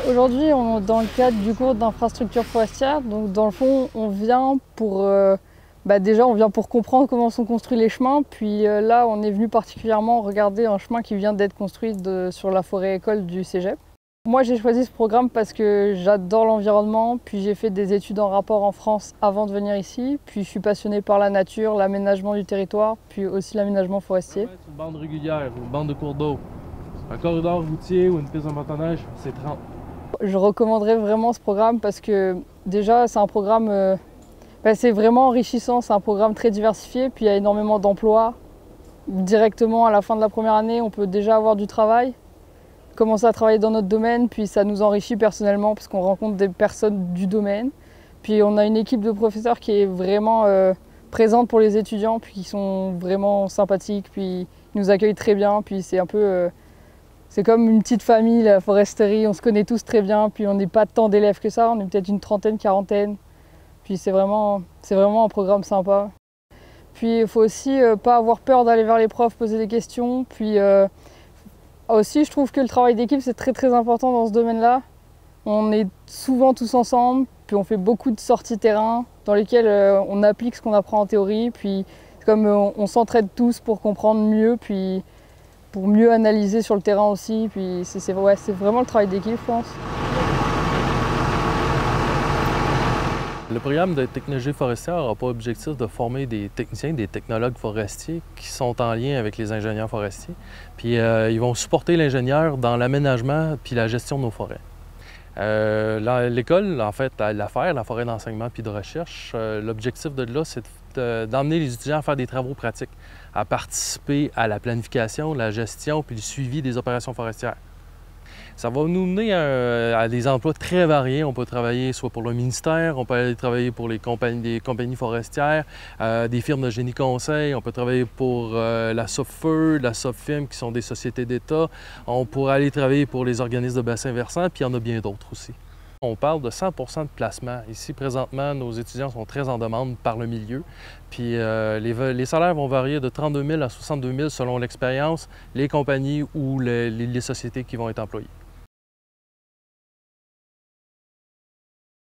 Aujourd'hui, on est dans le cadre du cours d'infrastructure forestière. Donc, dans le fond, on vient pour déjà, on vient pour comprendre comment sont construits les chemins. Puis là, on est venu particulièrement regarder un chemin qui vient d'être construit sur la forêt école du Cégep. Moi, j'ai choisi ce programme parce que j'adore l'environnement. Puis j'ai fait des études en rapport en France avant de venir ici. Puis je suis passionnée par la nature, l'aménagement du territoire, puis aussi l'aménagement forestier. Sur une bande régulière ou une bande de cours d'eau, un corridor routier ou une piste de motoneige, c'est 30. Je recommanderais vraiment ce programme parce que déjà, c'est un programme, c'est vraiment enrichissant, c'est un programme très diversifié, puis il y a énormément d'emplois. Directement à la fin de la première année, on peut déjà avoir du travail, commencer à travailler dans notre domaine, puis ça nous enrichit personnellement parce qu'on rencontre des personnes du domaine. Puis on a une équipe de professeurs qui est vraiment présente pour les étudiants, puis qui sont vraiment sympathiques, puis ils nous accueillent très bien, puis c'est un peu... c'est comme une petite famille, la foresterie, on se connaît tous très bien, puis on n'est pas tant d'élèves que ça, on est peut-être une trentaine, quarantaine. Puis c'est vraiment un programme sympa. Puis il faut aussi pas avoir peur d'aller vers les profs, poser des questions. Puis aussi, je trouve que le travail d'équipe, c'est très très important dans ce domaine-là. On est souvent tous ensemble, puis on fait beaucoup de sorties terrain dans lesquelles on applique ce qu'on apprend en théorie. Puis comme on s'entraide tous pour comprendre mieux, puis pour mieux analyser sur le terrain aussi. Puis c'est vraiment le travail d'équipe, je pense. Le programme de technologie forestière n'a pas objectif de former des techniciens, des technologues forestiers qui sont en lien avec les ingénieurs forestiers. Puis ils vont supporter l'ingénieur dans l'aménagement puis la gestion de nos forêts. L'école, en fait, la forêt d'enseignement puis de recherche, l'objectif de là, c'est d'emmener les étudiants à faire des travaux pratiques, à participer à la planification, la gestion puis le suivi des opérations forestières. Ça va nous mener à des emplois très variés. On peut travailler soit pour le ministère, on peut aller travailler pour des compagnies forestières, des firmes de génie conseil, on peut travailler pour la Sopfeu, la Sopfim, qui sont des sociétés d'État. On pourrait aller travailler pour les organismes de bassin versant, puis il y en a bien d'autres aussi. On parle de 100% de placement. Ici, présentement, nos étudiants sont très en demande par le milieu. Puis les salaires vont varier de 32 000 à 62 000 selon l'expérience, les compagnies ou les sociétés qui vont être employées.